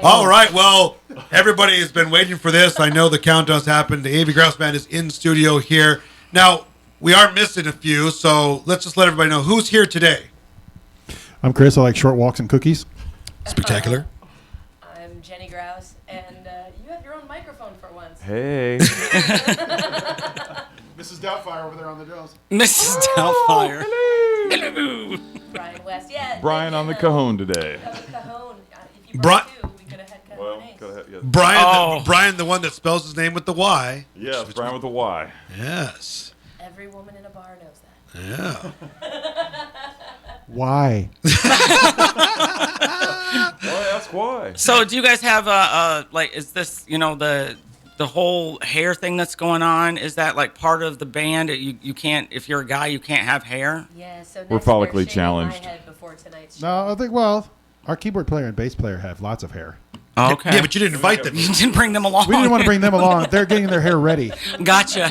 All right, well, everybody has been waiting for this. I know the countdown's happened. The Avey Grouws Band is in studio here. Now, we are missing a few, so let's just let everybody know who's here today. I'm Chris. I like short walks and cookies. Spectacular. I'm Jenny Grouws, and you have your own microphone for once. Hey. Mrs. Doubtfire over there on the drums. Mrs. Doubtfire. Hello. Brian West, yeah. Brian on the cajon today. Cajon. If you brought two, we could have had cajon. Well, yes. Brian, the one that spells his name with the Y. Yes, Brian with a Y. Yes. Every woman in a bar knows that. Yeah. Why? Well, ask why. So, do you guys have is this the whole hair thing that's going on? Is that like part of the band? You can't, if you're a guy, you can't have hair. Yeah. So we're follically challenged. My head before tonight's show. No, I think our keyboard player and bass player have lots of hair. Oh, okay. Yeah, but you didn't invite them. You didn't bring them along. We didn't want to bring them along. They're getting their hair ready. Gotcha.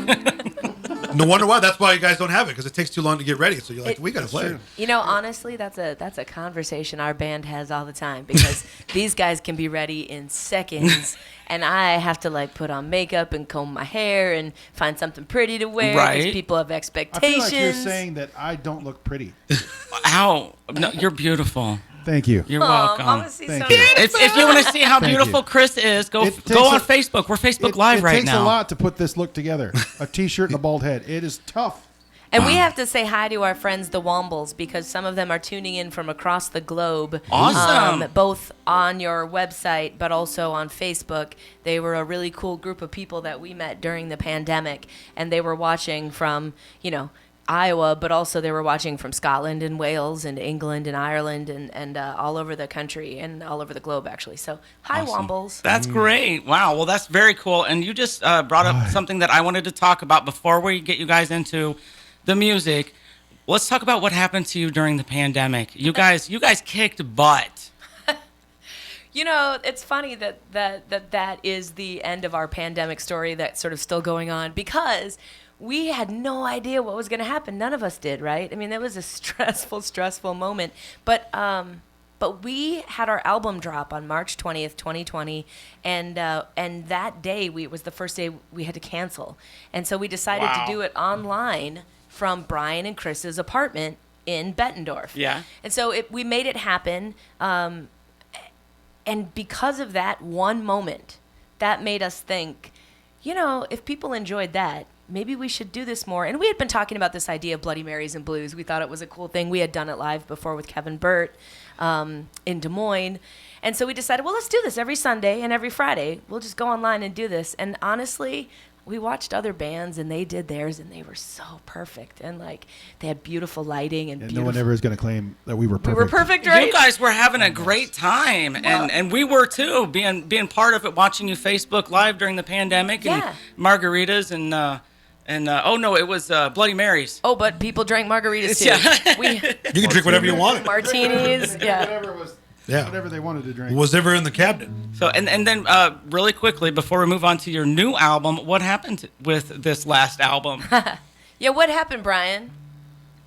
No wonder why. That's why you guys don't have it, because it takes too long to get ready. So you're like, we got to play. You know, honestly, that's a conversation our band has all the time, because these guys can be ready in seconds, and I have to like put on makeup and comb my hair and find something pretty to wear. Right. Because people have I expectations. feel like you're saying that I don't look pretty. Ow. No, you're beautiful. Thank you. You're welcome. I want to see Thank something. you. If you want to see how Thank beautiful you. Chris is, go It takes on a- Facebook. We're Facebook Live right now. It takes a lot to put this look together. A T-shirt and a bald head. It is tough. And we have to say hi to our friends, the Wombles, because some of them are tuning in from across the globe. Awesome. Both on your website, but also on Facebook. They were a really cool group of people that we met during the pandemic, and they were watching from, Iowa, but also they were watching from Scotland and Wales and England and Ireland and all over the country and all over the globe, actually. So, hi, Awesome. Wombles. That's great. Wow. Well, that's very cool. And you just brought up something that I wanted to talk about before we get you guys into the music. Let's talk about what happened to you during the pandemic. You guys kicked butt. It's funny that is the end of our pandemic story that's sort of still going on, because we had no idea what was going to happen. None of us did, right? I mean, that was a stressful moment. But we had our album drop on March 20th, 2020, and that day was the first day we had to cancel. And so we decided to do it online from Brian and Chris's apartment in Bettendorf. Yeah. And so we made it happen. And because of that one moment, that made us think, if people enjoyed that, maybe we should do this more. And we had been talking about this idea of Bloody Marys and Blues. We thought it was a cool thing. We had done it live before with Kevin Burt in Des Moines. And so we decided, well, let's do this every Sunday and every Friday. We'll just go online and do this. And honestly, we watched other bands, and they did theirs, and they were so perfect. And, they had beautiful lighting. And no one ever is going to claim that we were perfect. We were perfect, right? You guys were having a great time, and we were too, being part of it, watching you Facebook Live during the pandemic, and margaritas it was Bloody Marys. Oh, but people drank margaritas too. Yeah. You can drink whatever you want. Martinis, Whatever they wanted to drink. Was ever in the cabinet. So and then really quickly before we move on to your new album, what happened with this last album? Yeah, what happened, Brian?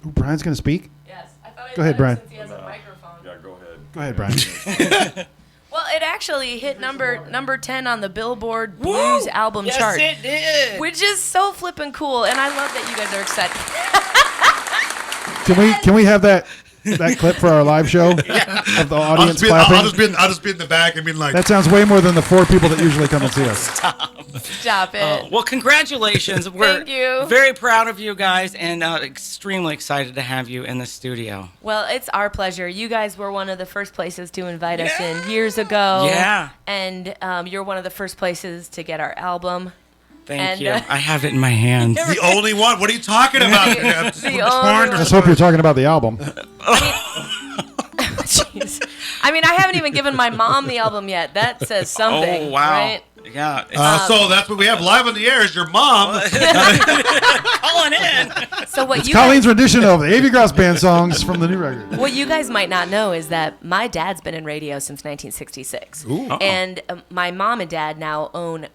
Ooh, Brian's going to speak? Yes. I thought Go ahead, Brian. Since he has a microphone. Yeah, go ahead. Go ahead, Brian. Well, it actually hit number 10 on the Billboard Blues album chart. Yes, it did. Which is so flippin' cool, and I love that you guys are excited. Can we have that clip for our live show of the audience clapping? I'll just be in the back and be like... That sounds way more than the 4 people that usually come and see us. Stop it. Well, congratulations. Thank you. We're very proud of you guys and extremely excited to have you in the studio. Well, it's our pleasure. You guys were one of the first places to invite us in years ago. Yeah. And you're one of the first places to get our album. Thank you. I have it in my hands. The only one? What are you talking about? I just hope you're talking about the album. Jeez. I haven't even given my mom the album yet. That says something. Oh, wow. Right? Yeah. So that's what we have live on the air is your mom. Calling in. So what It's you Colleen's rendition of the Avey Grouws Band songs from the new record. What you guys might not know is that my dad's been in radio since 1966. Ooh. Oh. And my mom and dad now own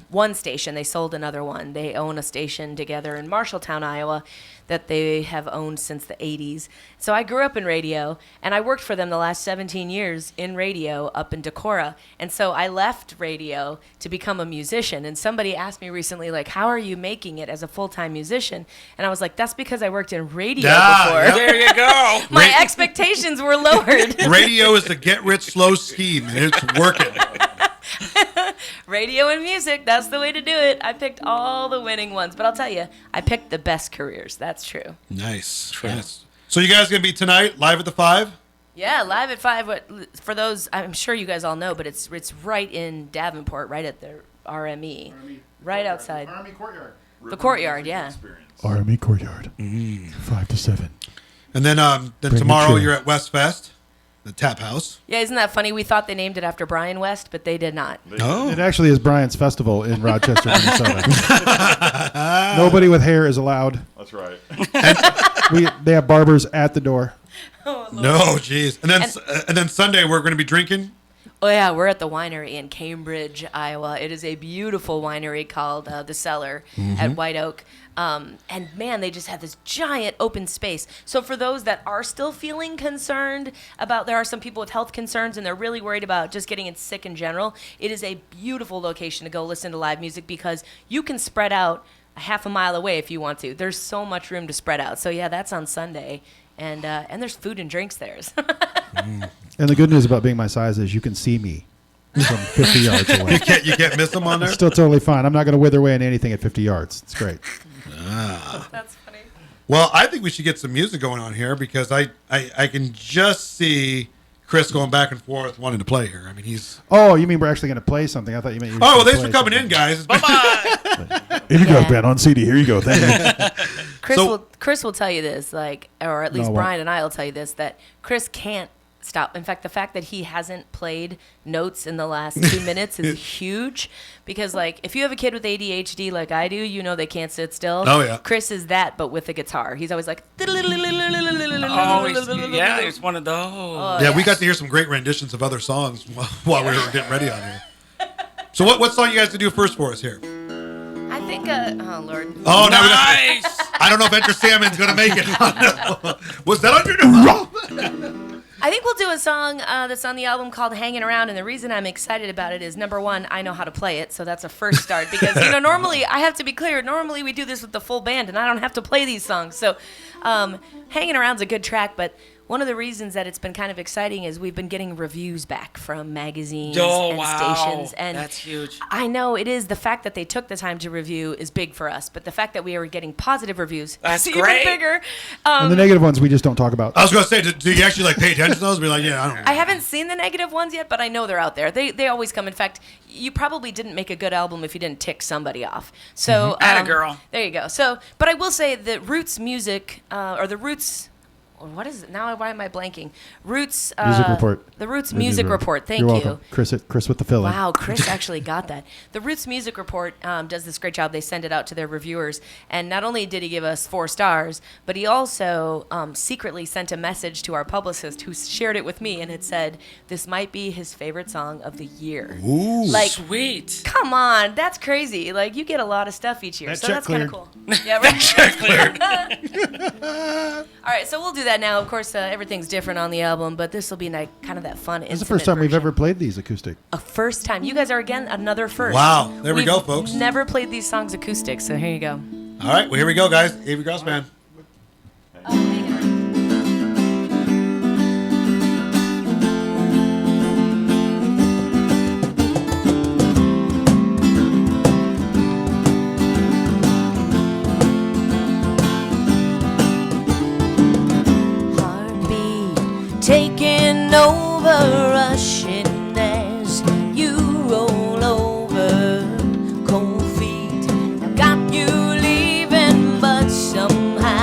one station. They sold another one. They own a station together in Marshalltown, Iowa, that they have owned since the 80s. So I grew up in radio, and I worked for them the last 17 years in radio up in Decorah. And so I left radio to become a musician. And somebody asked me recently, like, how are you making it as a full-time musician? And I was like, that's because I worked in radio before. Yep. There you go. My expectations were lowered. Radio is a get-rich-slow scheme, and it's working. Radio and music, that's the way to do it. I picked all the winning ones. But I'll tell you, I picked the best careers. That's true. Nice. Nice. So you guys going to be tonight, live at the 5? Yeah, live at 5. For those, I'm sure you guys all know, but it's right in Davenport, right at the RME. Right outside. Army Courtyard. The courtyard, yeah. Army Courtyard. 5 to 7. And then the tomorrow chair. you're at West Fest, the Tap House. Yeah, isn't that funny? We thought they named it after Brian West, but they did not. Oh. It actually is Brian's festival in Rochester, Minnesota. Nobody with hair is allowed. That's right. They have barbers at the door. No, jeez. And then Sunday we're going to be drinking. Oh, yeah, we're at the winery in Cambridge, Iowa. It is a beautiful winery called The Cellar at White Oak. And, man, they just have this giant open space. So for those that are still feeling concerned about, there are some people with health concerns and they're really worried about just getting sick in general, it is a beautiful location to go listen to live music because you can spread out a half a mile away if you want to. There's so much room to spread out. So, yeah, that's on Sunday. And there's food and drinks there. And the good news about being my size is you can see me from 50 yards away. You can't miss them on there? It's still totally fine. I'm not going to wither away in anything at 50 yards. It's great. That's funny. Well, I think we should get some music going on here because I can just see Chris going back and forth wanting to play here. I mean, he's... Oh, you mean we're actually going to play something? I thought you meant you were Oh, well, gonna thanks for play coming in, something. guys. Bye-bye. Here you go, Ben, on CD. Here you go. Thank you. Chris will tell you this, like, or at least No, Brian and I will tell you this, that Chris can't stop. In fact, the fact that he hasn't played notes in the last 2 minutes is huge because, like, if you have a kid with ADHD like I do, you know they can't sit still. Oh, yeah. Chris is that, but with a guitar. He's always like... Yeah, he's one of those. Yeah, we got to hear some great renditions of other songs while we were getting ready on here. So what song you guys to do first for us here? I think, oh, Lord. Oh, now Nice. I don't know if Enter Salmon's going to make it. Was that on your I think we'll do a song that's on the album called Hanging Around, and the reason I'm excited about it is, number one, I know how to play it, so that's a first start, because, normally, I have to be clear, normally we do this with the full band, and I don't have to play these songs, so Hanging Around's a good track, but one of the reasons that it's been kind of exciting is we've been getting reviews back from magazines and stations. And that's huge. I know it is. The fact that they took the time to review is big for us, but the fact that we are getting positive reviews That's is great. even bigger. And the negative ones we just don't talk about. I was going to say, do you actually pay attention to those? Be like, yeah, I don't know. I haven't seen the negative ones yet, but I know they're out there. They always come. In fact, you probably didn't make a good album if you didn't tick somebody off. So, Atta girl. There you go. So, but I will say the Roots music, or the Roots... Or what is it now? Why am I blanking? Roots Music Report. The Roots Good Music news, Report. Thank You're you. welcome. Chris with the filling. Wow, Chris actually got that. The Roots Music Report does this great job. They send it out to their reviewers. And not only did he give us 4 stars, but he also secretly sent a message to our publicist who shared it with me. And it said, this might be his favorite song of the year. Ooh. Like, Sweet. come on. That's crazy. Like, you get a lot of stuff each year. That So check that's kind of cleared. cool. Yeah, right. Check cleared. All right, so we'll do that now. Of course, everything's different on the album, but this will be kind of that fun, This is the first time we've ever played these acoustic. A first time. You guys are, again, another first. Wow. There we We've go, folks. Never played these songs acoustic, so here you go. All right. Well, here we go, guys. Avey Grouws Band. Taking over, rushing as you roll over cold feet. I've got you leaving, but somehow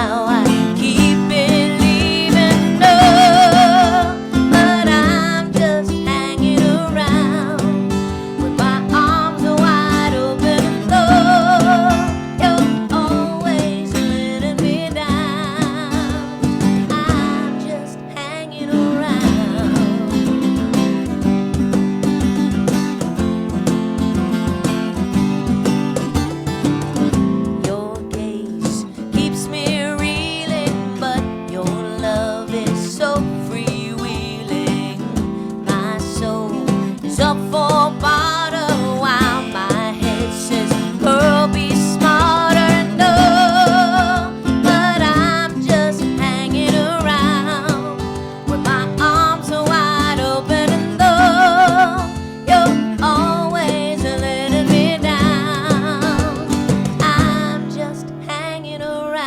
myself for bottle while my head says, girl, be smarter. No, but I'm just hanging around with my arms are wide open, and though you're always letting me down, I'm just hanging around.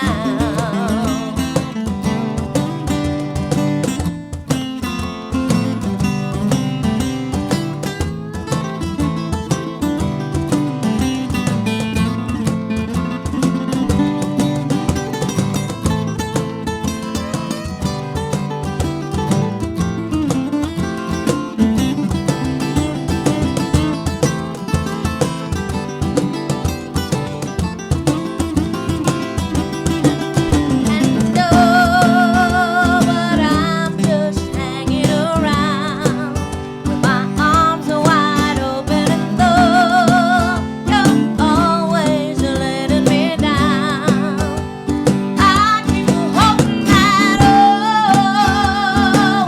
And no, but I'm just hanging around with my arms are wide open, and though you're always letting me down, I keep hoping that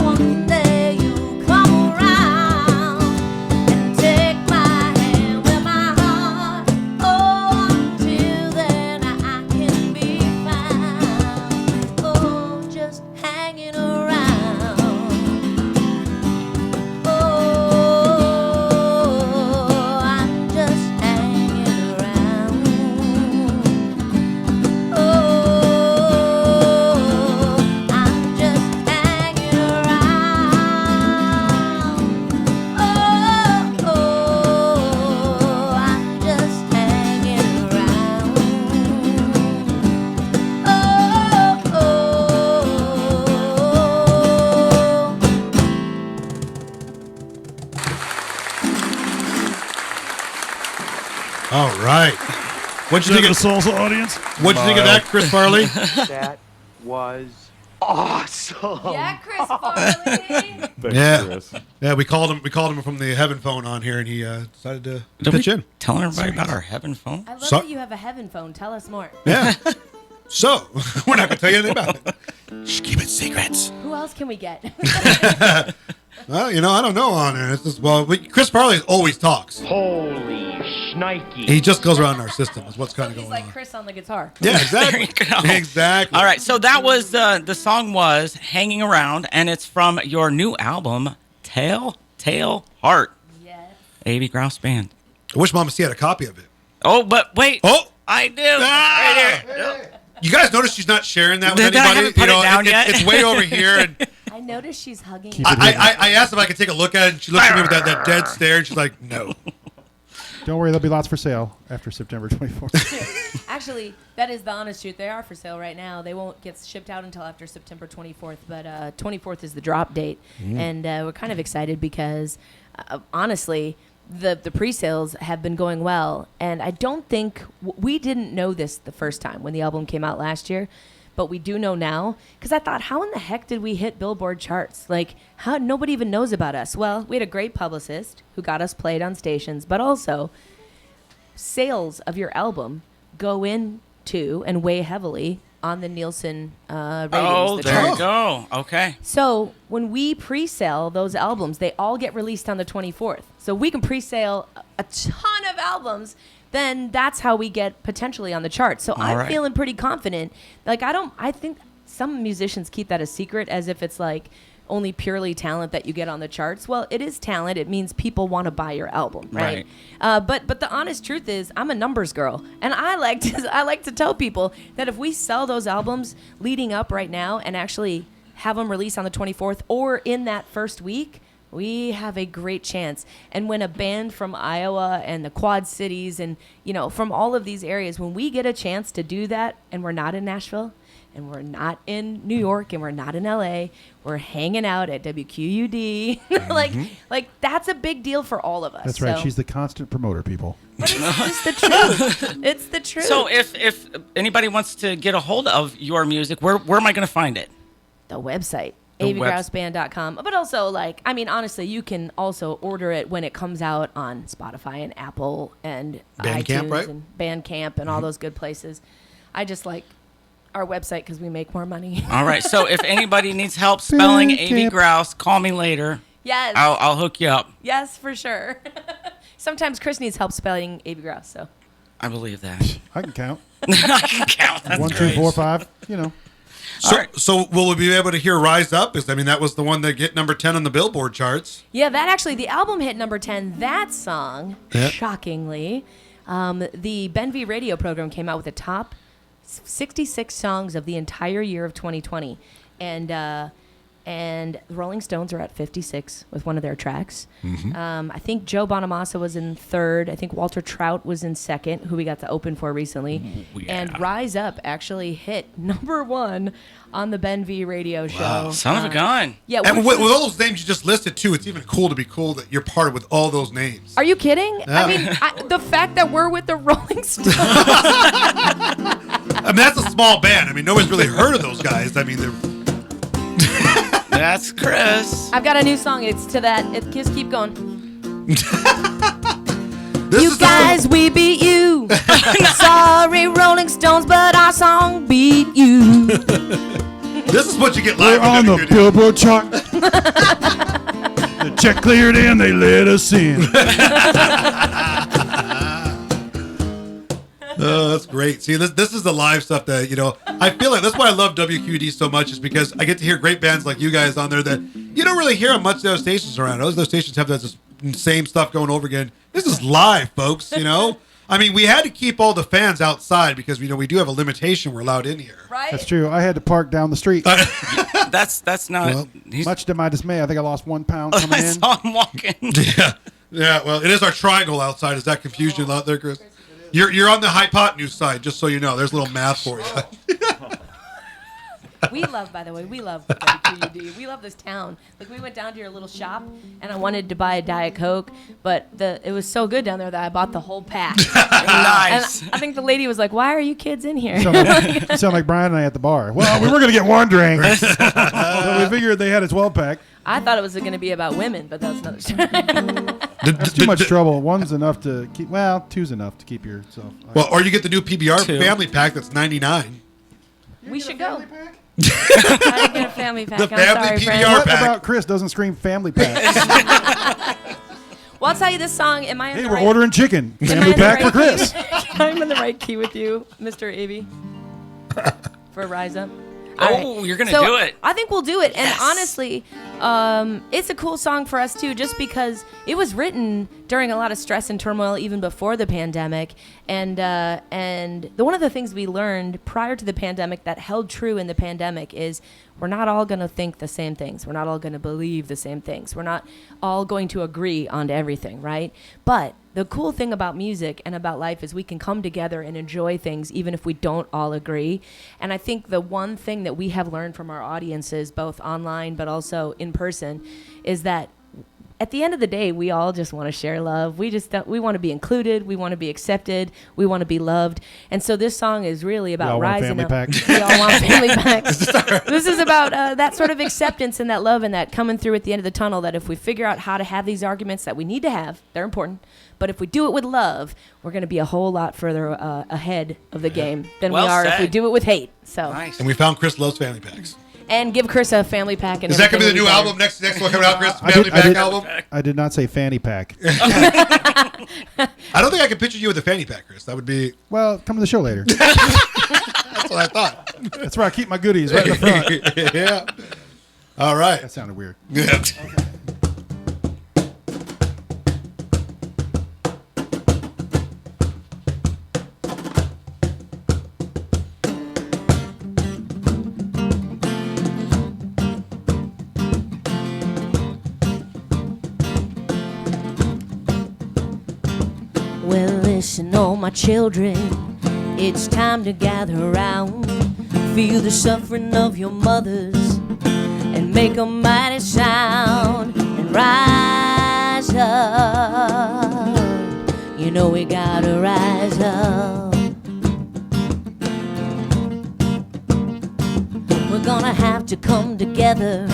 one day you'll come around and take my hand with my heart. Oh, until then I can be found. Oh, just hanging around. Oh, I'm just hanging around. Oh, I'm just hanging around. Oh, I'm just hanging around. All right. What'd you think of salsa audience? What'd you think of that, Chris Farley? That was awesome. Yeah, Chris Farley. Thanks, Yeah. Chris. Yeah, we called him from the Heaven phone on here, and he decided to Did pitch we in. tell everybody about our heaven phone? I love So- that you have a heaven phone. Tell us more. Yeah. So we're not gonna tell you anything about it. Shh, keep it secrets. Who else can we get? Well, I don't know on there. It's just, Chris Farley always talks. Holy shnikey. He just goes around our system. Is what's kind of He's going like on. Chris on the guitar. Yeah, exactly. There you go. Exactly. All right, so that was the song was "Hanging Around," and it's from your new album, Telltale Heart, Yes. Avey Grouws Band. I wish Mama C had a copy of it. Oh, but wait, Oh, I do. Ah! Right here. you guys notice she's not sharing that with Did I anybody? haven't put it down yet? It's way over here, and I noticed she's hugging. Keep it I asked if I could take a look at it, and she looked at me with that dead stare, and she's like, "No." Don't worry, there'll be lots for sale after September 24th. Actually, that is the honest truth. They are for sale right now. They won't get shipped out until after September 24th, but 24th is the drop date. And we're kind of excited because, honestly, the pre-sales have been going well. And I don't think we didn't know this the first time when the album came out last year, but we do know now because I thought, how in the heck did we hit Billboard charts? Like, how nobody even knows about us? Well, we had a great publicist who got us played on stations, but also sales of your album go into and weigh heavily on the Nielsen ratings. Oh, the there charts. you go. Okay. So when we pre-sale those albums, they all get released on the 24th. So we can pre-sale a ton of albums. Then that's how we get potentially on the charts. So I'm right. feeling pretty confident. Like I think some musicians keep that a secret as if it's like only purely talent that you get on the charts. Well, it is talent. It means people want to buy your album, right? But the honest truth is, I'm a numbers girl, and I like to tell people that if we sell those albums leading up right now and actually have them released on the 24th or in that first week, we have a great chance. And when a band from Iowa and the Quad Cities and from all of these areas, when we get a chance to do that, and we're not in Nashville, and we're not in New York, and we're not in LA, we're hanging out at WQUD. like that's a big deal for all of us. That's right. So- She's the constant promoter, people. But it's the truth. It's the truth. So if anybody wants to get a hold of your music, where am I going to find it? the website. The AveyGrousBand.com. But also, honestly, you can also order it when it comes out on Spotify and Apple and Bandcamp, iTunes right? and Bandcamp and all those good places. I just like our website because we make more money. All right. So if anybody needs help spelling Bandcamp. Avey Grouws, call me later. Yes. I'll hook you up. Yes, for sure. Sometimes Chris needs help spelling Avey Grouws, so. I believe that. I can count. I can count. That's 1, 2, great. 4, 5. You know. So, All right. so will we be able to hear "Rise Up"? That was the one that hit number 10 on the Billboard charts. Yeah, that actually, the album hit number 10. That song, Yeah. shockingly, the Ben V radio program came out with the top 66 songs of the entire year of 2020. And the Rolling Stones are at 56 with one of their tracks. I think Joe Bonamassa was in third. I think Walter Trout was in second, who we got to open for recently. yeah. And Rise Up actually hit number 1 on the Ben V radio show. Wow. Son of a gun. Yeah. And which with was- all those names you just listed, too, it's even cool to be cool that you're part with all those names. Are you kidding? Yeah. I mean, the fact that we're with the Rolling Stones. I mean, that's a small band. I mean, nobody's really heard of those guys. I mean, they're... That's Chris. I've got a new song. It's to that. Just keep going. This You is guys, we beat you. Sorry, Rolling Stones, but our song beat you. This is what you get We're live on the with WQUD. Billboard chart. The check cleared and they let us in. Oh, that's great. See, this is the live stuff that, I feel like that's why I love WQD so much, is because I get to hear great bands like you guys on there that you don't really hear on much of those stations around. Those stations have that same stuff going over again. This is live, folks, I mean, we had to keep all the fans outside because, we do have a limitation we're allowed in here. Right? That's true. I had to park down the street. That's not. Well, he's, Much to my dismay, I think I lost 1 pound coming I in. saw him walking. Yeah, well, it is our triangle outside. Is that confusion out there, Chris? You're on the hypotenuse side, just so you know. There's a little math for you. We love, by the way, WQUD. We love this town. Like, we went down to your little shop, and I wanted to buy a Diet Coke, but it was so good down there that I bought the whole pack. Nice. And I think the lady was like, "Why are you kids in here?" You sound like Brian and I at the bar. Well, we were going to get one drink. So we figured they had a 12-pack. I thought it was going to be about women, but that's another story. It's too much trouble. One's enough to keep. Well, two's enough to keep yourself. Well, or you get the new PBR Two. family pack that's $99. We should go. I didn't get a family pack. The I'm family sorry, PBR friend. What pack. about Chris doesn't scream family pack? Well, I'll tell you this song. Am I in Hey, the we're right? ordering chicken. Am I Family in the pack for right Chris. key? I'm in the right key with you, Mr. Avey. For Rise Up. Oh, you're gonna do it. I think we'll do it. Yes. And honestly, it's a cool song for us too, just because it was written during a lot of stress and turmoil even before the pandemic. And one of the things we learned prior to the pandemic that held true in the pandemic is we're not all going to think the same things. We're not all going to believe the same things. We're not all going to agree on everything, right? But the cool thing about music and about life is we can come together and enjoy things even if we don't all agree. And I think the one thing that we have learned from our audiences, both online but also in person, is that at the end of the day, we all just want to share love. We want to be included. We want to be accepted. We want to be loved. And so this song is really about Y'all want rising family up. pack? We all want family packs. This is about that sort of acceptance and that love and that coming through at the end of the tunnel, that if we figure out how to have these arguments that we need to have, they're important. But if we do it with love, we're going to be a whole lot further ahead of the game than Well we are if said. we do it with hate. So, Nice. And we found Chris loves family packs. and give Chris a family pack. And Is that going to be the everything new will be album next one coming out, Chris? I Family did- pack I did- album? I did not say fanny pack. I don't think I can picture you with a fanny pack, Chris. That would be... Well, come to the show later. That's what I thought. That's where I keep my goodies, right in the front. Yeah. All right. That sounded weird. Yeah. Well, listen, all my children, it's time to gather around. Feel the suffering of your mothers and make a mighty sound and rise up. You know we gotta rise up. We're gonna have to come together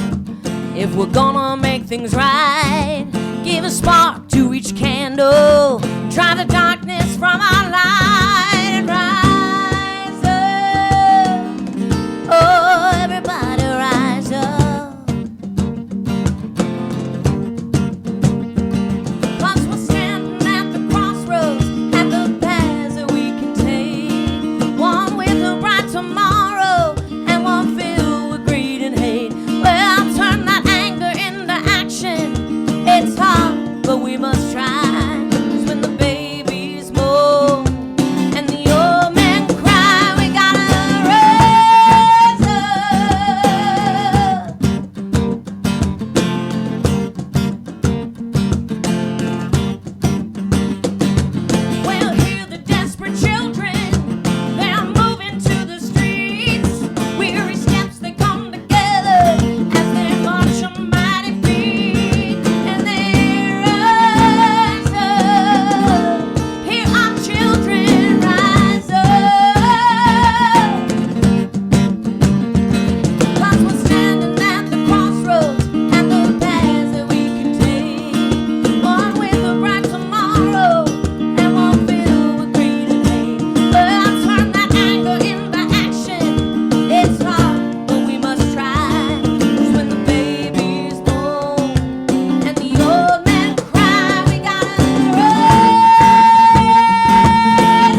if we're gonna make things right. Give a spark to each candle, drive the darkness from our light and rise up. Oh, everybody rise up. we must try is when the babies moan and the old men cry. We gotta rise up. Well, hear the desperate children, they're moving to the streets. Weary steps, they come together as they march a mighty beat, and they rise up. Hear our children rise up. 'Cause we're standing at the crossroads and the paths that we can take. One with a bright tomorrow and one filled with greed and hate. Well, turn that anger into action. It's hard, but we must try. 'Cause when the babies moan and the old men cry, we gotta rise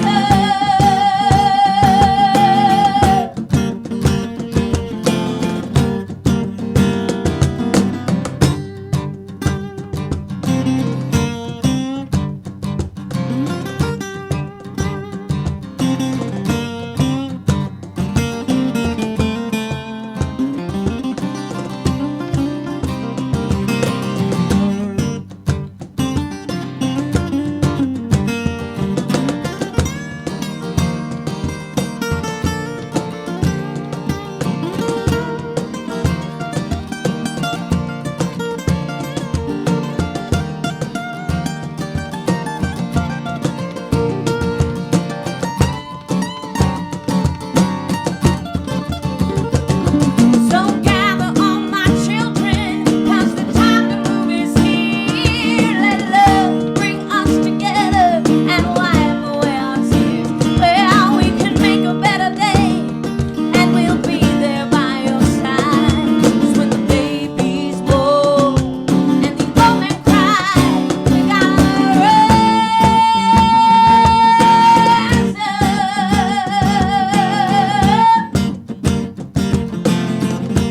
up. So gather all my children, 'cause the time to move is here. Let love bring us together and wipe away our tears. Well, we can make a better day, and we'll be there by your side. 'Cause when the babies moan and the old men cry, we gotta rise up.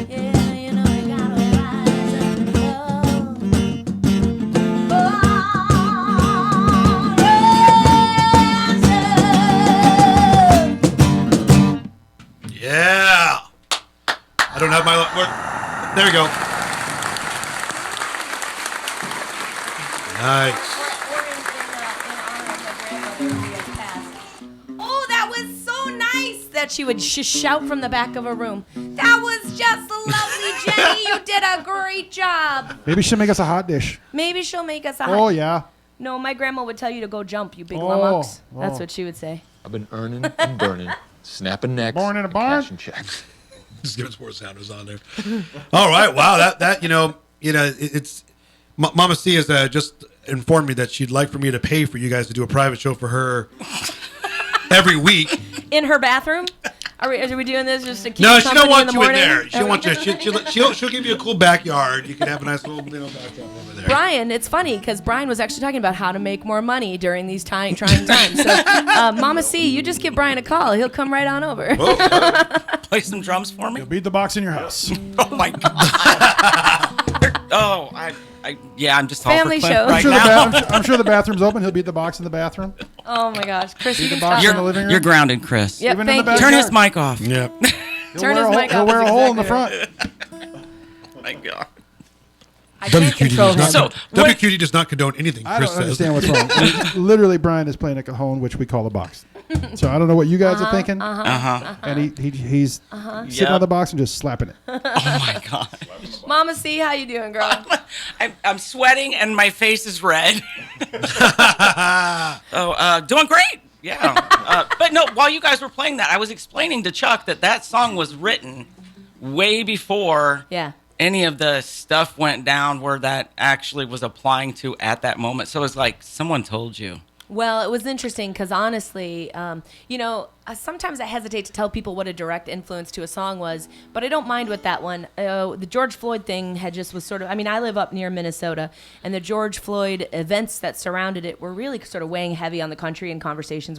Yeah, you know we gotta rise up. Oh, rise up. Yeah. I don't have my. There we go. Nice. Oh, that was so nice that she would shout from the back of her room. That was just lovely, Jenny. You did a great job. Maybe she'll make us a hot dish. Maybe she'll make us a Oh, yeah. No, my grandma would tell you to go jump, you big Oh, lummox. That's oh. what she would say. I've been earning and burning, snapping necks, Born in a and barn? cashing checks. Just give us more sounders on there. All right. Wow. That it's Mama C has just informed me that she'd like for me to pay for you guys to do a private show for her every week. In her bathroom? Are we doing this just to keep No, she company don't want in the you in morning? there. She don't want you. She'll give you a cool backyard. You can have a nice little backyard over there. Brian, it's funny because Brian was actually talking about how to make more money during these trying times. So, Mama C, you just give Brian a call. He'll come right on over. Play some drums for me. You'll beat the box in your house. Oh my god. Oh, I'm just all Family for Clint show. right I'm sure, now. I'm sure the bathroom's open. He'll beat the box in the bathroom. Oh my gosh, Chris, you the can box stop in the now. living room. You're grounded, Chris. Yep, Even in thank the you. Turn his backyard. mic off. Yeah. Turn his mic He'll off. wear a That's hole in the exactly front. Oh my god. I can't control him. So, WQD does not condone anything I Chris don't says. understand what's wrong. Literally, Brian is playing a cajon, which we call a box. So I don't know what you guys are thinking. And he's sitting Yep. on the box and just slapping it. Oh my god. Mama C, how you doing, girl? I'm sweating and my face is red. Doing great. Yeah. But no, while you guys were playing that, I was explaining to Chuck that song was written way before Yeah. any of the stuff went down where that actually was applying to at that moment. So it's like someone told you. Well, it was interesting because honestly, sometimes I hesitate to tell people what a direct influence to a song was, but I don't mind with that one. The George Floyd thing was sort of, I mean, I live up near Minnesota, and the George Floyd events that surrounded it were really sort of weighing heavy on the country, and conversations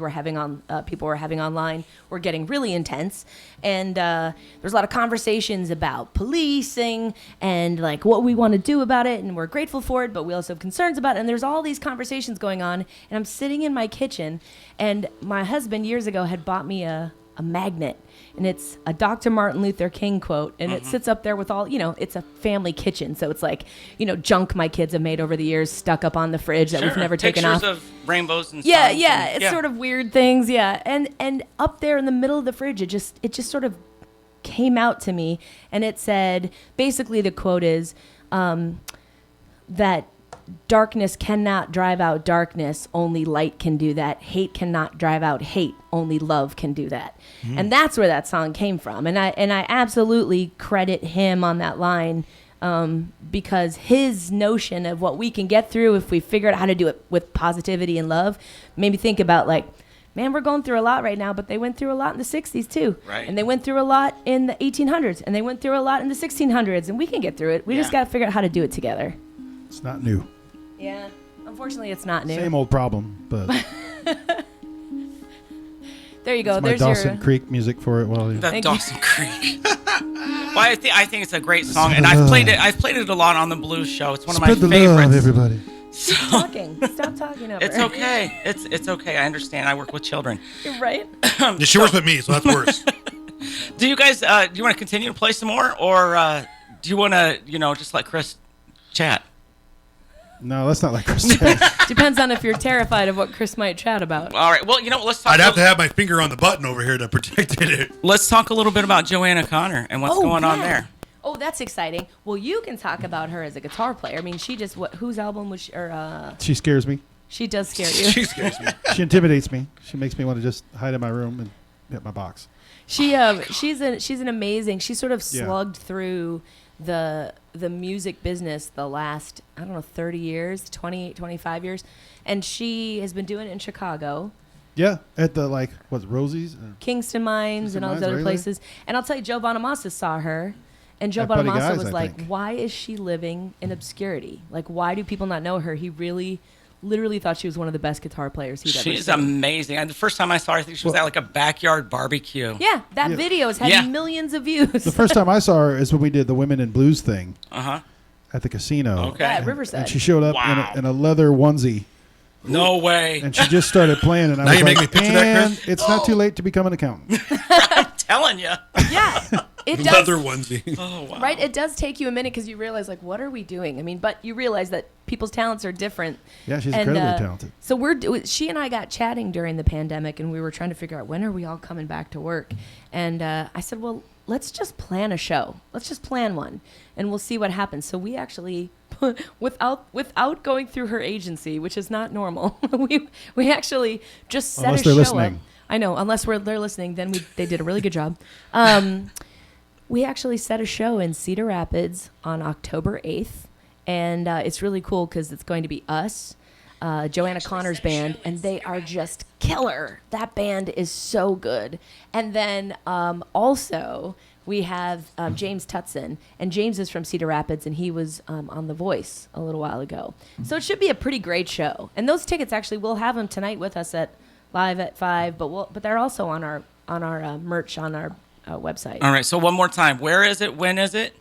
people were having online were getting really intense. And there's a lot of conversations about policing and like what we want to do about it, and we're grateful for it, but we also have concerns about it. And there's all these conversations going on, and I'm sitting in my kitchen, and my husband years ago had bought me a magnet, and it's a Dr. Martin Luther King quote, and it sits up there with all, it's a family kitchen, so it's like, junk my kids have made over the years stuck up on the fridge that we've never taken off. Pictures of rainbows and yeah, suns yeah, and, it's sort of weird things, yeah, and up there in the middle of the fridge, it just sort of came out to me, and it said, basically the quote is that darkness cannot drive out darkness, only light can do that. Hate cannot drive out hate, only love can do that. And that's where that song came from. And I absolutely credit him on that line, because his notion of what we can get through if we figure out how to do it with positivity and love made me think about, like, man, we're going through a lot right now, but they went through a lot in the 60s too. Right. And they went through a lot in the 1800s, and they went through a lot in the 1600s, and we can get through it. We just got to figure out how to do it together. It's not new. Yeah, unfortunately, it's not new. Same old problem, but there you go. it's my There's Dawson your Creek music for it. Well, That Thank you. Dawson Creek. Well, I think it's a great song, and I've played it a lot on the Blues Show. It's one of my spread the favorites. love, everybody. Stop talking over. It's okay. It's okay. I understand. I work with children. You're right. Yeah, she works with me, so that's worse. Do you guys do you want to continue to play some more, or do you want to just let Chris chat? No, that's not like Chris said. Depends on if you're terrified of what Chris might chat about. All right. Well, let's talk. I'd have to have my finger on the button over here to protect it. Let's talk a little bit about Joanna Connor and what's going on there. Oh, that's exciting. Well, you can talk about her as a guitar player. I mean, she just whose album was she, She scares me. she does scare you. She scares me. She intimidates me. She makes me want to just hide in my room and hit my box. She's an amazing. She sort of slugged through the music business the last, 30 years, 28, 25 years. And she has been doing it in Chicago, Yeah, at the Rosie's? Kingston Mines, Kingston and all those Mines, other right places. And I'll tell you, Joe Bonamassa saw her. And Joe At Buddy Bonamassa Guy's, was I like, think. why is she living in obscurity? Like, why do people not know her? He really, literally thought she was one of the best guitar players he'd ever seen. She's amazing. The first time I saw her, I think she was at like a backyard barbecue. Yeah, that video has had millions of views. The first time I saw her is when we did the Women in Blues thing at the casino. Okay. Yeah, at Riverside. And she showed up Wow. in a leather onesie. No way. And she just started playing, and I Now was you make like, me picture that, and Chris? it's not too late to become an accountant. I'm telling you. Yeah, it does. Leather onesie. Oh, wow. Right? It does take you a minute because you realize, like, what are we doing? I mean, but you realize that people's talents are different. Yeah, she's And, incredibly talented. So she and I got chatting during the pandemic, and we were trying to figure out when are we all coming back to work. And I said, well, let's just plan a show. Let's just plan one, and we'll see what happens. So we actually, without going through her agency, which is not normal, we actually just set Unless a they're show listening. up. I know, unless they're listening, then they did a really good job. We actually set a show in Cedar Rapids on October 8th, and it's really cool because it's going to be us, Joanna Connor's band, and they are just killer. That band is so good. And then also we have James Tutson, and James is from Cedar Rapids, and he was on The Voice a little while ago. So it should be a pretty great show. And those tickets, actually, we'll have them tonight with us live at 5, but they're also on our merch on our website. All right. So one more time. Where is it? When is it?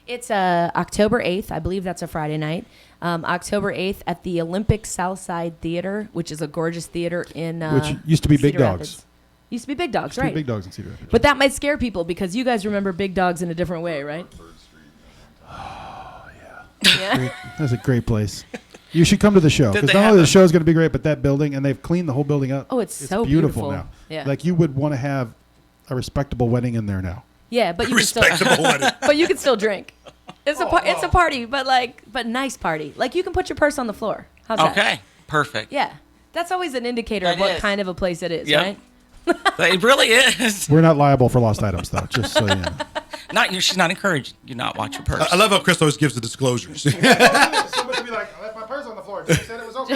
It's October 8th. I believe that's a Friday night. October 8th at the Olympic Southside Theater, which is a gorgeous theater in Which used to be Big Cedar Dogs. Rapids. Used to be Big Dogs, Used to be right? Big Dogs in Cedar Rapids. But that might scare people because you guys remember Big Dogs in a different way, right? Oh, Yeah. Great. That's a great place. You should come to the show Did because they not have only the a- show is going to be great, but that building, and they've cleaned the whole building up. Oh, it's so beautiful. now. Yeah. Like you would want to have a respectable wedding in there now. Yeah, but you can still Respectable wedding. but you can still drink. It's a party, but nice party. Like you can put your purse on the floor. How's that? Okay. Perfect. Yeah. That's always an indicator That of what is. kind of a place it is, Yep. right? It really is. We're not liable for lost items, though. Just so you know. She's not encouraged. You not watch your purse. I love how Chris always gives the disclosures. Somebody would be like, I left my purse on the floor. You said it was okay.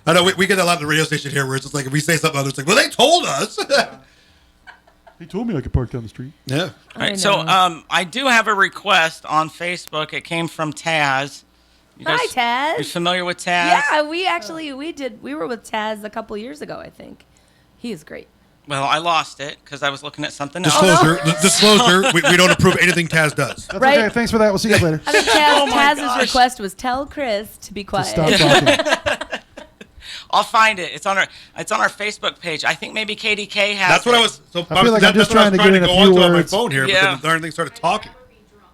I know we get a lot of the radio station here where it's just like if we say something, it's like, well, they told us. He told me I could park down the street. Yeah. All right, so I do have a request on Facebook. It came from Taz. Hi, Taz. You familiar with Taz? Yeah, we were with Taz a couple years ago, I think. He is great. Well, I lost it because I was looking at something else. Disclosure. We don't approve anything Taz does. That's Right. okay. Thanks for that. We'll see you guys later. I think Taz's request was tell Chris to be To quiet. stop talking. I'll find it. It's on our Facebook page. I think maybe KDK has That's what I it. was. So I feel like I'm just trying to get in a go few onto on my words. phone here, Yeah. but then everything started talking.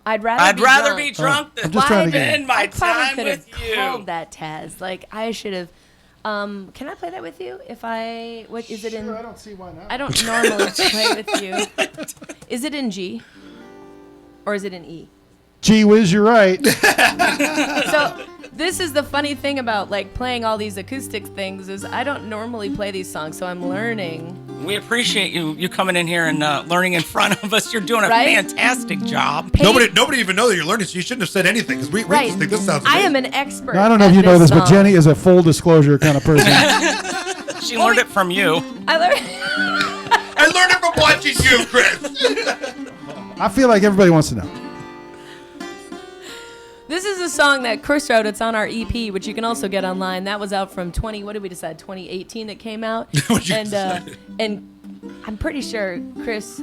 I'd I'd rather be drunk I'm than just trying to get spend my I probably time could have with you. called that Taz. Like I should have. Can I play that with you? What is it in? Sure, I don't see why not. I don't normally play with you. Is it in G? Or is it in E? Gee whiz, you're right. So this is the funny thing about like playing all these acoustic things is I don't normally play these songs, so I'm learning. We appreciate you coming in here and learning in front of us. You're doing a Right? fantastic job. Nobody even know that you're learning, so you shouldn't have said anything because we Right. just think this sounds. I am amazing. an expert. Now, I don't know at if you know this, but song. Jenny is a full disclosure kind of person. She learned it from you. I learned. I learned it from watching you, Chris. I feel like everybody wants to know. This is a song that Chris wrote. It's on our EP, which you can also get online. That was out from 2018 it came out. What'd you and decide? and I'm pretty sure Chris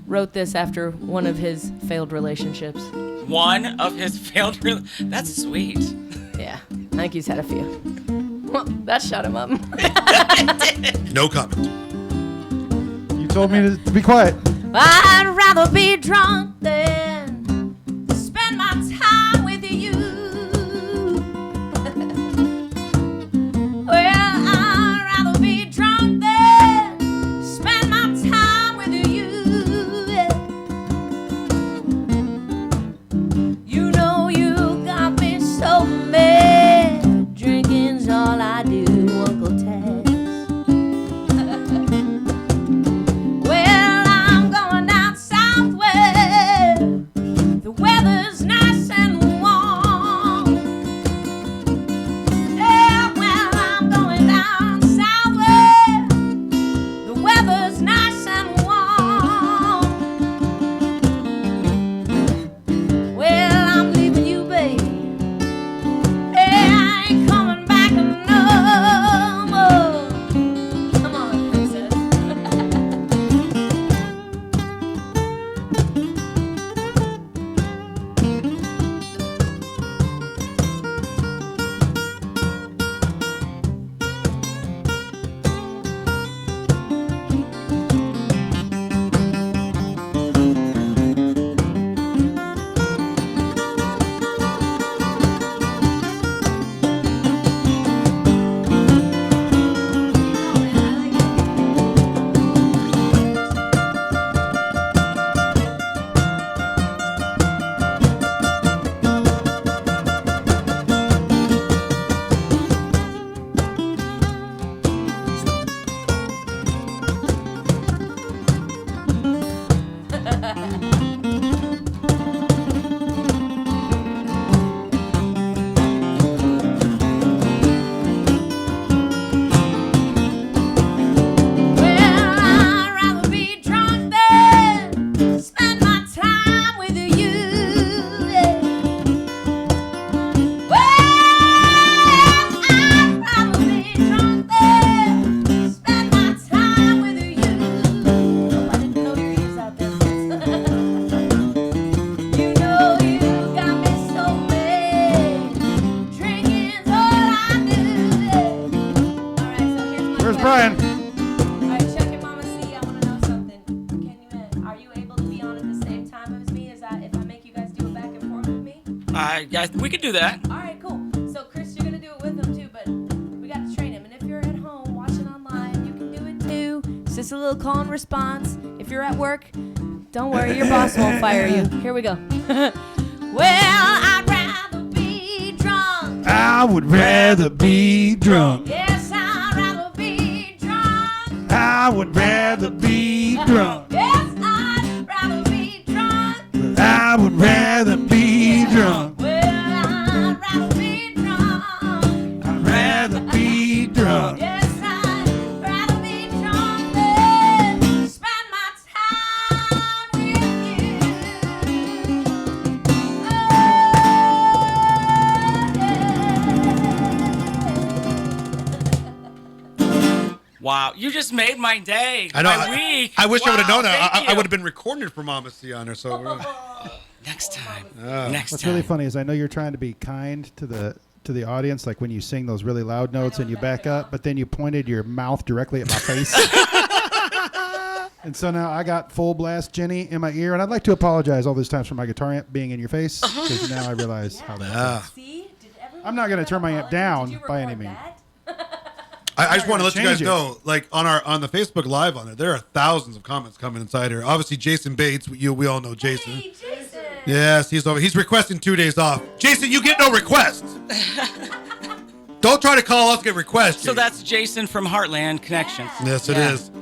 wrote this after one of his failed relationships. One of his failed. That's sweet. Yeah, I think he's had a few. Well, that shut him up. No comment. You told me to be quiet. I'd rather be drunk than spend my time with you. Well, I'd rather be drunk than spend my time with you. You know you got me so mad. Drinking's all I do, Uncle Taz. Well, I'm going down south where the weather's nice and warm. Yeah, well, I'm going down south where the weather's nice and warm. Well, I'm leaving you, babe. Hey, I ain't coming back no more. Come on, princess. Well, I'd rather be drunk than spend my time with you. Well, I'd rather be drunk than spend my time with you. Oh, I didn't know your ears out there. You know you got me so mad. Drinking's all I do. All right, so here's my Where's question. Brian? All right, Chuck and Mama C, I want to know something. Are you able to be on at the same time as me? Is that if I make you guys do it back and forth with me? Guys, we could do that. All right, cool. So Chris, you're gonna do it with him too, but we got to train him. And if you're at home watching online, you can do it too. It's just a little call and response. If you're at work, don't worry, your boss won't fire you. Here we go. Well, I'd rather be drunk. I would rather be drunk. Yes, I'd rather be drunk. I would rather be drunk. Yes, I'd rather be drunk. I would rather be drunk. Well, I'd rather be drunk. I'd rather be drunk. Wow, you just made my day. I know. My week. I wish I would have known that. Thank I you. would have been recorded for Mama C on her. So Next time. What's Next time. really funny is I know you're trying to be kind to the audience, like when you sing those really loud notes and you back up, but then you pointed your mouth directly at my face. And so now I got full blast Jenny in my ear, and I'd like to apologize all these times for my guitar amp being in your face, because now I realize how that is. See? Did everyone I'm not going to turn my amp down Did you by any record means. that? I just want to let you guys Change it. know, like on the Facebook Live on there are thousands of comments coming inside here. Obviously, Jason Bates, we all know Jason. Hey, Jason. Yes, he's over. He's requesting 2 days off. Jason, you get no requests. Don't try to call us get requests. So that's Jason from Heartland Connections. Yes, it Yeah. is.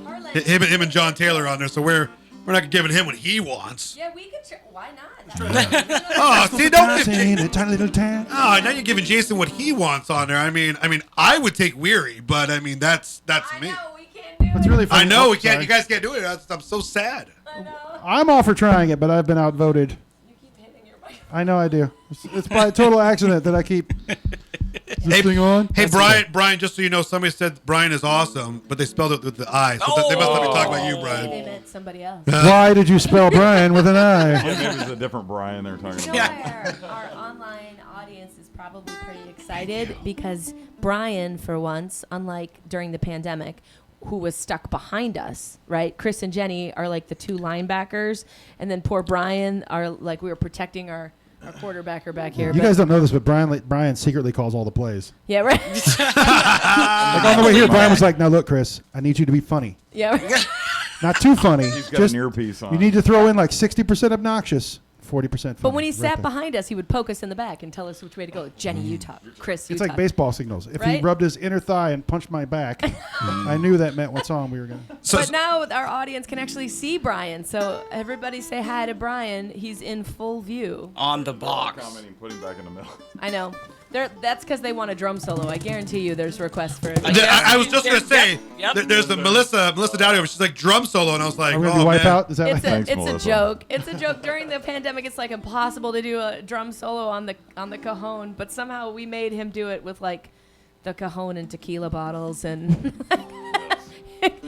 Him and John Taylor on there. So we're not giving him what he wants. Yeah, we could. Why not? Oh, see, don't. In a tiny little town. Oh, now you're giving Jason what he wants on there. I mean, I would take Weary, but I mean that's I me. know we can't do It's it. really funny. I know Oh, we can't. sorry. You guys can't do it. I'm so sad. I know. I'm all for trying it, but I've been outvoted. You keep hitting your mic. I know I do. It's by a total accident that I keep. Is this thing on? Hey, Brian, just so you know, somebody said Brian is awesome, but they spelled it with the I. So they must let me talk about you, Maybe Brian. they meant somebody else. Why did you spell Brian with an I? Maybe it's a different Brian they're talking You know about. our online audience is probably pretty excited because Brian, for once, unlike during the pandemic, who was stuck behind us, right? Chris and Jenny are like the two linebackers, and then poor Brian are like we were protecting our quarterbacker back here. You guys don't know this, but Brian secretly calls all the plays. Yeah, right. Like on the way here, Brian was like, "Now look, Chris, I need you to be funny. Yeah. Right. Not too funny. He's got Just an earpiece on. you need to throw in like 60% obnoxious, 40% funny." But when he right sat there. behind us, he would poke us in the back and tell us which way to go. Jenny, you talk. Chris, you It's like talk. baseball signals. If he Right? rubbed his inner thigh and punched my back, I knew that meant what song we were going to. So, But now our audience can actually see Brian. So everybody say hi to Brian. He's in full view. On the box. Commenting, put him back in the middle. I know. That's because they want a drum solo. I guarantee you there's requests for it. I was just gonna say Yep. there's the Melissa Dowdy over. She's like drum solo, and I was like, Are we going oh to wipe man. out? Is that It's like, a Thanks, it's a Melissa. joke. It's a joke. During the pandemic, it's like impossible to do a drum solo on the cajon, but somehow we made him do it with like the cajon and tequila bottles, and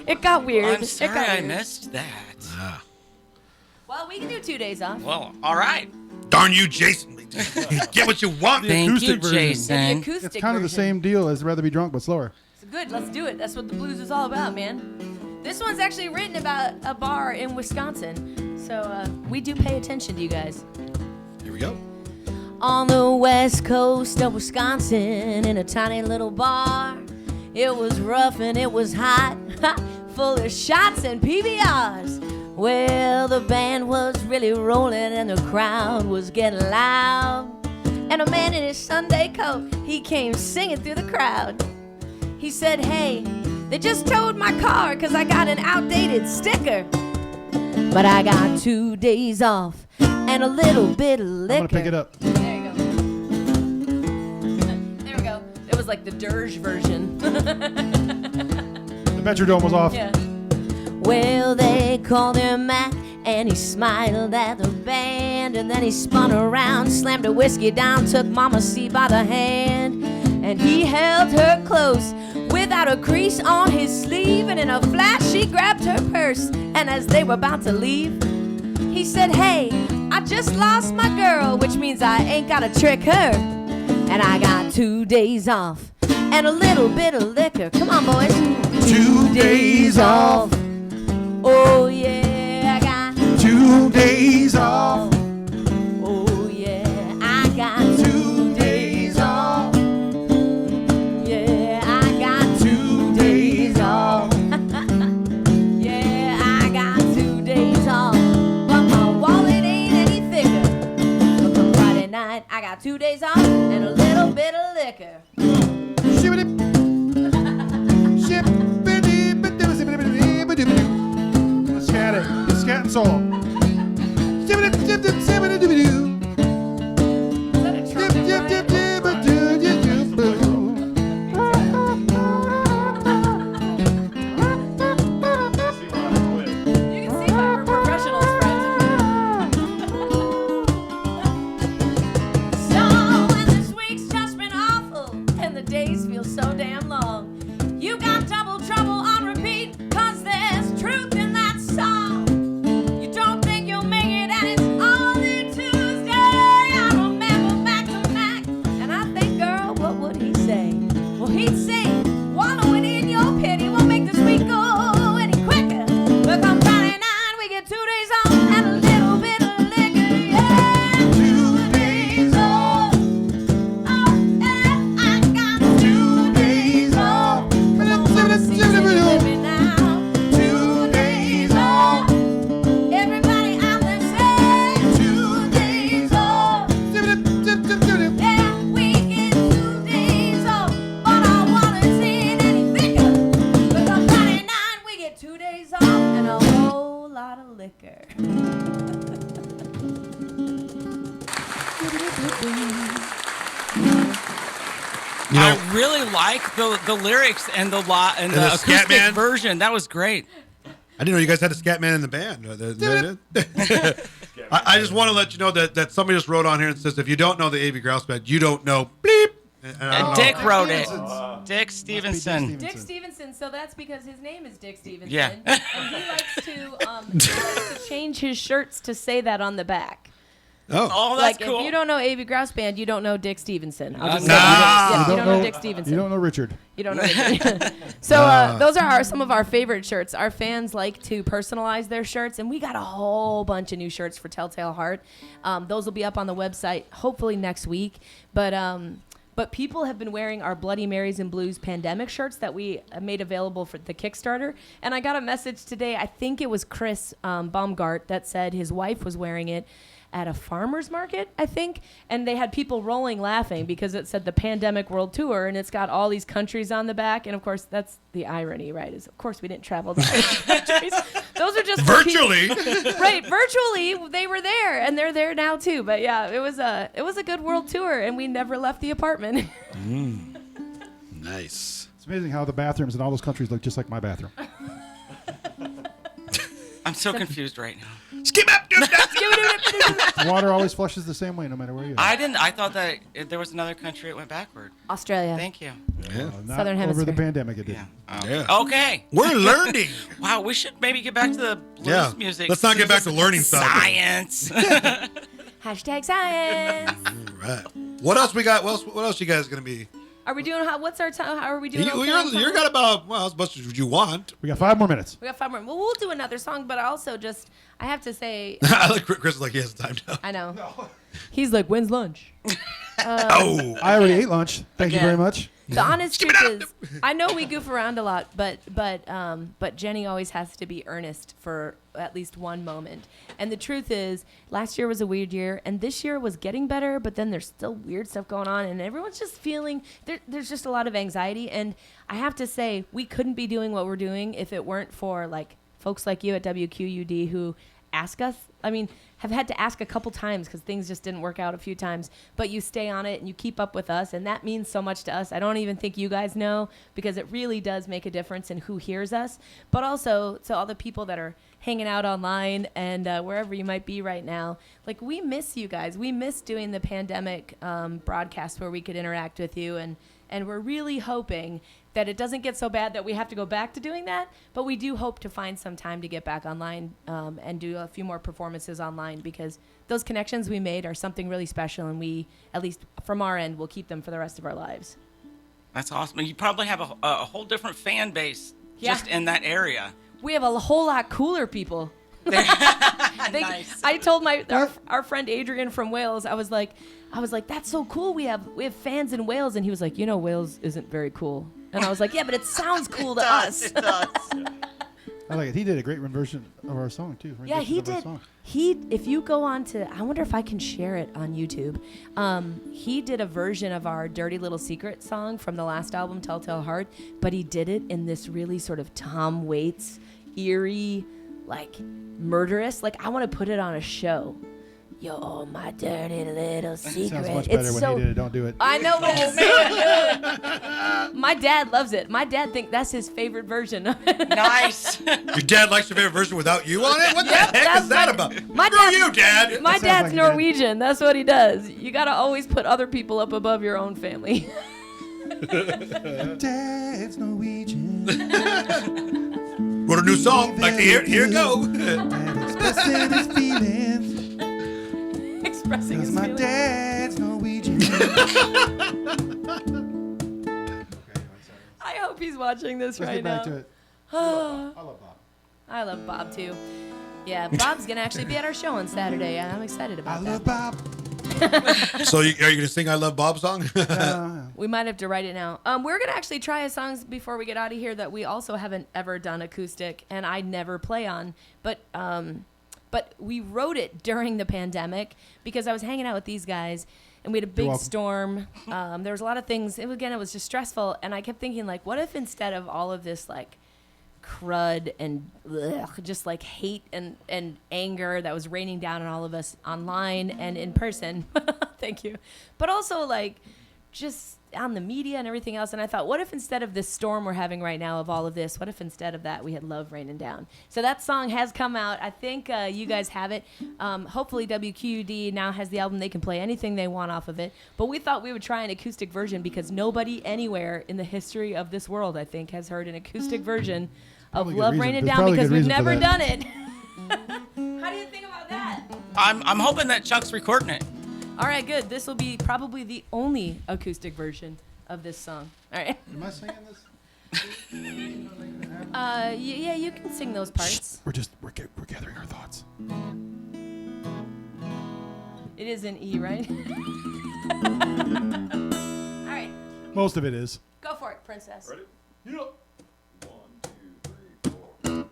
it got weird. I'm It sorry got I weird. missed that. Well, we can do 2 days off. Well, all right. Darn you, Jason! Get what you want. Thank you, acoustic version. The Jason. acoustic it's kind of the version. same deal as Rather Be Drunk, but slower. So good, let's do it. That's what the blues is all about, man. This one's actually written about a bar in Wisconsin, so we do pay attention to you guys. Here we go. On the west coast of Wisconsin, in a tiny little bar, it was rough and it was hot, full of shots and PBRs. Well, the band was really rolling and the crowd was getting loud. And a man in his Sunday coat, he came singing through the crowd. He said, "Hey, they just towed my car 'cause I got an outdated sticker. But I got 2 days off and a little bit of liquor." I'm going to pick it up. There you go. There we go. It was like the dirge version. The Metrodome was off. Yeah. Well, they called him Matt, and he smiled at the band, and then he spun around, slammed a whiskey down, took Mama C by the hand, and he held her close without a crease on his sleeve, and in a flash she grabbed her purse, and as they were about to leave, he said, "Hey, I just lost my girl, which means I ain't gotta trick her, and I got 2 days off and a little bit of liquor." Come on, boys. 2 days off. Oh yeah, I got 2 days off. Oh yeah, I got 2 days off. Yeah, I got 2 days off. Yeah, I got 2 days off. But my wallet ain't any thicker. But come Friday night, I got 2 days off and a little bit of liquor. Scat it. Scat and soul. Is that a trumpet, Brian? You can see why we're professionals, friends. So, and this week's just been awful, and the days feel so damn long. You got double trouble on I really like the lyrics and the the acoustic Scatman? version. That was great. I didn't know you guys had a scat man in the band. I just want to let you know that somebody just wrote on here and says, if you don't know the Avey Grouws band, you don't know bleep. And I don't know. Dick wrote it. Stevenson's. Dick Stevenson. Dick Stevenson, so that's because his name is Dick Stevenson. Yeah. And he likes to change his shirts to say that on the back. Oh. Oh, that's Like, cool. if you don't know Avey Grouws Band, you don't know Dick Stevenson. I'll just Nah. say Nah. you don't know Dick Stevenson. You don't know Richard. You don't know Richard. So those are some of our favorite shirts. Our fans like to personalize their shirts, and we got a whole bunch of new shirts for Telltale Heart. Those will be up on the website hopefully next week. But people have been wearing our Bloody Marys and Blues pandemic shirts that we made available for the Kickstarter. And I got a message today, I think it was Chris Baumgart, that said his wife was wearing it at a farmer's market, I think. And they had people rolling laughing because it said the Pandemic World Tour, and it's got all these countries on the back. And, of course, that's the irony, right, is, of course, we didn't travel to all these countries. Those are just for Virtually. right, virtually they were there, and they're there now too. But yeah, it was a good world tour, and we never left the apartment. Nice. It's amazing how the bathrooms in all those countries look just like my bathroom. I'm so confused right now. Skip up, do that. Water always flushes the same way no matter where you are. I thought that there was another country it went backward. Australia. Thank you. Not Southern over Hemisphere. the pandemic it did. Yeah. Yeah. Okay. We're learning. Wow, we should maybe get back to the blues Yeah. music. Let's not get back to learning stuff. Science. Hashtag science. Right. What else we got? What else you guys going to be? Are we doing? What's our time? How are we doing? You got about, well, as much as you want. We got 5 more minutes. We got 5 more. Well, we'll do another song, but I also I have to say, I like Chris is like he has time now. I know. He's like, when's lunch? Oh. I already ate lunch. Thank you very much. The honest truth is, I know we goof around a lot, but Jenny always has to be earnest for at least one moment. And the truth is, last year was a weird year, and this year was getting better, but then there's still weird stuff going on, and everyone's just feeling, there's just a lot of anxiety. And I have to say, we couldn't be doing what we're doing if it weren't for like folks like you at WQUD who ask us. I mean, have had to ask a couple times because things just didn't work out a few times. But you stay on it and you keep up with us, and that means so much to us. I don't even think you guys know, because it really does make a difference in who hears us. But also to all the people that are hanging out online and wherever you might be right now, like, we miss you guys. We miss doing the pandemic broadcast where we could interact with you, and we're really hoping that it doesn't get so bad that we have to go back to doing that, but we do hope to find some time to get back online and do a few more performances online, because those connections we made are something really special, and we, at least from our end, will keep them for the rest of our lives. That's awesome. You probably have a whole different fan base just Yeah. in that area. We have a whole lot cooler people. Nice. I told our friend Adrian from Wales, I was like, that's so cool. We have fans in Wales, and he was like, Wales isn't very cool. And I was like, yeah, but it sounds cool to us. It does. I like it. He did a great version of our song, too. Yeah, he Rendition of did. our song. If you go on to, I wonder if I can share it on YouTube. He did a version of our Dirty Little Secret song from the last album, Telltale Heart, but he did it in this really sort of Tom Waits, eerie, like murderous. Like, I want to put it on a show. Yo, my dirty little secret. Sounds much better It's when he did it. Don't do it. I know, but it's so good. My dad loves it. My dad thinks that's his favorite version of it. Nice. Your dad likes your favorite version without you on it? What the heck that's is that my- about? my Screw dad- you, Dad. My Sounds dad's like he did. Norwegian. That's what he does. You got to always put other people up above your own family. Dad's Norwegian. Wrote a new song. Like to hear it? Here it go. And expressing his feelings. Expressing his Cause my feelings. dad's Norwegian. I hope he's watching this Let's right get back now. to it. I love Bob. I love Bob too. Yeah, Bob's gonna actually be at our show on Saturday, and I'm excited I about love that. Bob. So are you going to sing I Love Bob song? We might have to write it now. We're gonna actually try a song before we get out of here that we also haven't ever done acoustic, and I never play on. But we wrote it during the pandemic because I was hanging out with these guys, and we had a big welcome. storm. There was a lot of things. It was just stressful, and I kept thinking, like, what if instead of all of this, like, crud and just like hate and anger that was raining down on all of us online and in person, thank you, but also like just on the media and everything else. And I thought, what if instead of this storm we're having right now of all of this, what if instead of that we had love raining down? So that song has come out. I think you guys have it. Hopefully WQUD now has the album. They can play anything they want off of it. But we thought we would try an acoustic version because nobody anywhere in the history of this world, I think, has heard an acoustic version of Probably good Love reason. Raining There's Down probably because good we've reason for never that. done it. How do you think about that? I'm hoping that Chuck's recording it. All right, good. This will be probably the only acoustic version of this song. All right. Am I singing this? Yeah, you can sing those parts. We're gathering our thoughts. It is an E, right? All right, Most of it is. go for it, princess. Ready? Yeah. 1, 2, 3, 4.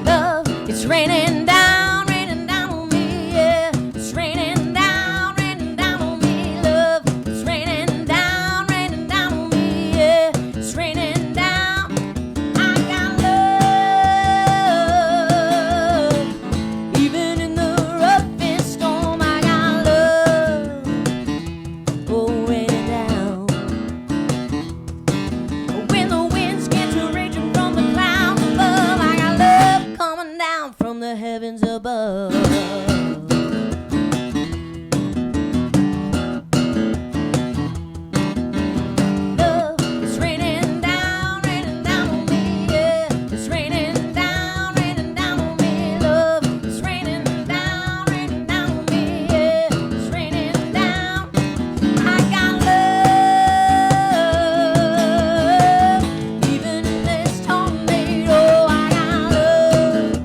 Love, it's raining down on me, yeah. It's raining down on me, love. It's raining down on me, yeah. It's raining down. I got love. Even in the roughest storm, I got love. Oh, raining down. When the winds get to raging from the clouds above, I got love coming down from the heavens above. Love, it's raining down on me, yeah. It's raining down on me, love. It's raining down on me, yeah. It's raining down. I got love, even in this tornado. I got love,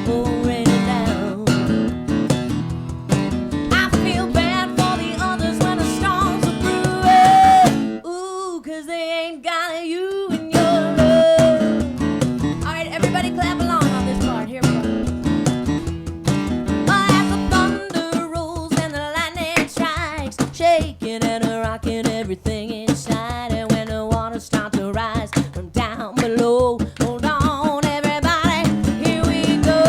oh, raining down. I feel bad for the others when the storms are brewing. Ooh, 'cause they ain't got you in your love. All right, everybody clap along on this part. Here we go. As the thunder rolls and the lightning strikes, shaking and rocking everything inside. And when the water starts to rise from down below, hold on, everybody, here we go.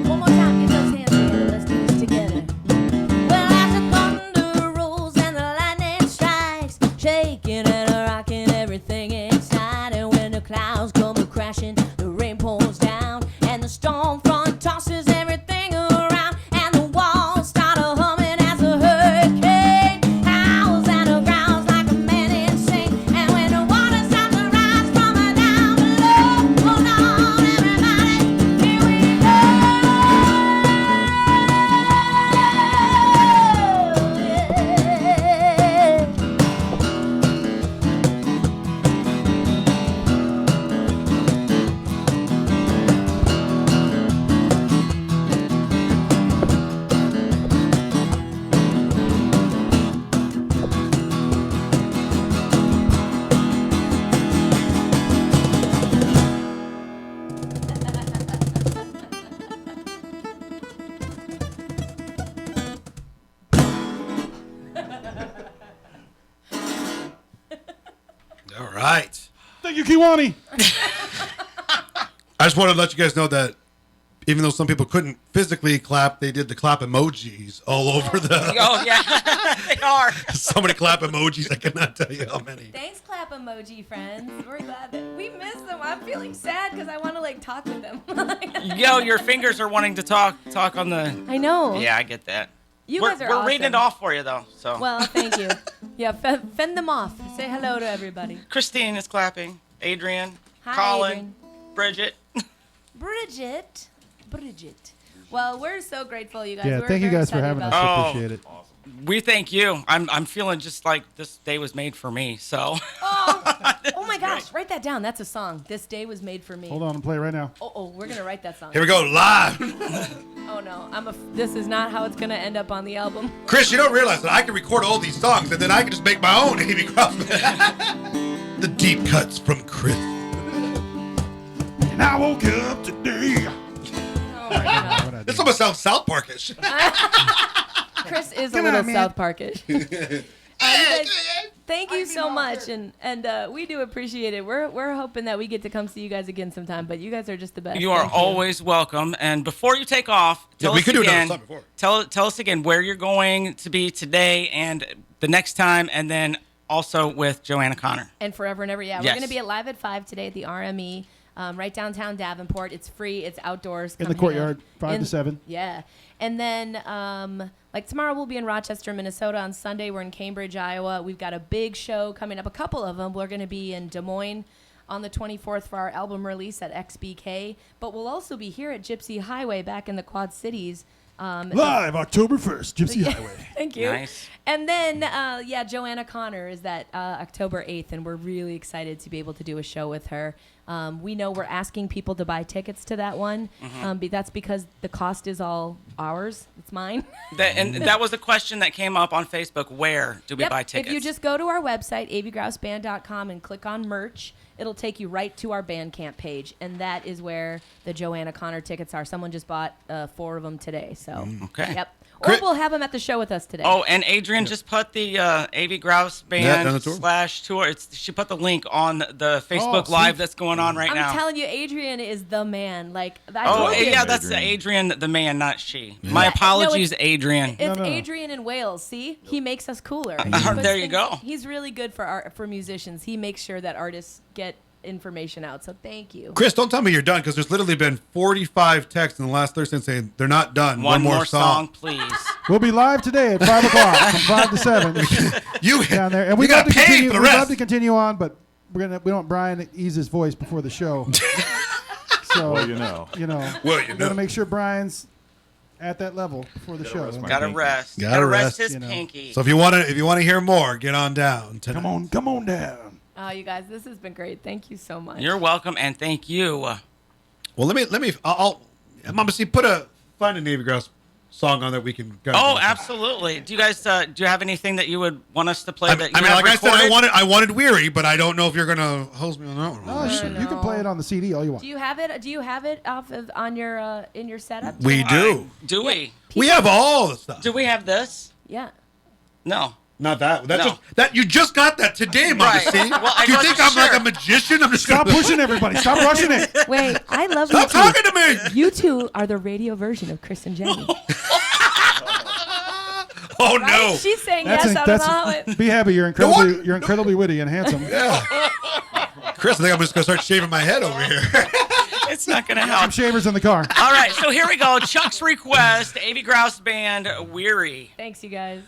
One more time, get those hands together. Let's do this together. Well, as the thunder rolls and the lightning strikes, shaking and rocking everything inside. And when the clouds come crashing, the rain pours down, and the storm front tosses everything around, and the walls start humming as a hurricane howls and growls like a man insane. And when the water starts to rise from down below, hold on, everybody, here we go. All right. Thank you, Kiwani. I just wanted to let you guys know that even though some people couldn't physically clap, they did the clap emojis all over the. Oh yeah, they are. So many clap emojis. I cannot tell you how many. Thanks, clap emoji friends. We're glad that we miss them. I'm feeling sad because I want to like talk with them. Yo, your fingers are wanting to talk on the. I know. Yeah, I get that. You we're guys are we're awesome. reading it off for you though. So Well, thank you. Yeah, fend them off. Say hello to everybody. Christine is clapping. Adrian, Hi, Colin, Adrian. Bridget. Bridget. Well, we're so grateful, you guys. Yeah, We're thank you very guys for excited having us. about Oh. Appreciate it. We thank you. I'm feeling just like this day was made for me. So. Oh my gosh, write that down. That's a song. This day was made for me. Hold on, I'm play it right now. Oh, we're gonna write that song. Here we go, live. Oh no, this is not how it's gonna end up on the album. Chris, you don't realize that I can record all these songs and then I can just make my own Avey Grouws. The deep cuts from Chris. And I woke up today. Oh my God. This almost sounds South Parkish. Chris is a Come little on, man. South Parkish. You guys, thank you so much, and we do appreciate it. We're hoping that we get to come see you guys again sometime, but you guys are just the best. You are Thank always welcome. And before you take off, tell we us could do another again. song before. Tell us again where you're going to be today and the next time, and then also with Joanna Connor. And forever and ever. Yeah, Yes. we're going to be at Live at 5 today at the RME, right downtown Davenport. It's free. It's outdoors. In Come the courtyard, hang out. 5 to 7. Yeah. And then, like tomorrow, we'll be in Rochester, Minnesota. On Sunday, we're in Cambridge, Iowa. We've got a big show coming up, a couple of them. We're going to be in Des Moines on the 24th for our album release at XBK. But we'll also be here at Gypsy Highway back in the Quad Cities. Live October 1st, Gypsy Highway. Thank you. Nice. And then, Joanna Connor is that October 8th, and we're really excited to be able to do a show with her. We know we're asking people to buy tickets to that one. That's because the cost is all ours. It's mine. That was a question that came up on Facebook. Where do we buy tickets? If you just go to our website, aveygrousband.com, and click on merch, it'll take you right to our Bandcamp page, and that is where the Joanna Connor tickets are. Someone just bought 4 of them today, so Okay. Yep. Or we'll have them at the show with us today. Oh, and Adrian just put the Avey Grouws Yeah, Band tour. /tour. She put the link on the Facebook sweet. Live that's going on right I'm now. telling you, Adrian is the man. Like, I Oh, told you. yeah, that's Adrian the man, not she. My apologies, Adrian. It's No. Adrian in Wales. See, he makes us cooler. There you go. He's really good for musicians. He makes sure that artists get information out. So thank you. Chris, don't tell me you're done because there's literally been 45 texts in the last 30 seconds saying they're not done. One more song, please. We'll be live today at 5 o'clock from 5 to 7 You down there. And we we'd love got to paid continue. for the We'd love rest. to continue on, but we don't want Brian to ease his voice before the show. So Well, you know. Well, you we're know. gonna make sure Brian's at that level before the show. rest my Gotta pinky. rest. Gotta rest, his you know. pinky. So if you want to hear more, get on down. Tonight. Come on down. Oh, you guys, this has been great. Thank you so much. You're welcome, and thank you. Well, let me. Mama, see, find an Avey Grouws song on that we can. Oh, absolutely. Do you guys do you have anything that you would want us to play? I that mean, you have like I said, recorded? I wanted Weary, but I don't know if you're gonna host me on that one. Oh, sure. You can play it on the CD all you want. Do you have it? Do you have it off of on your in your setup? We do. Do we? We have all the stuff. Do we have this? Yeah. No. Not that. That's No. just that you just got that today, Mama. Right. See? Well, I do you wasn't think I'm like sure. a magician? I'm just Stop gonna pushing everybody. Stop rushing it. Wait, I love Stop you two. talking to me. You two are the radio version of Chris and Jenny. Oh Right? no. She's saying yes. I don't know how it. Be happy. You're incredibly witty and handsome. Chris, I think I'm just gonna start shaving my head over here. It's not going to Some help. shavers in the car. All right, so here we go. Chuck's request, Avey Grouws Band, Weary. Thanks, you guys.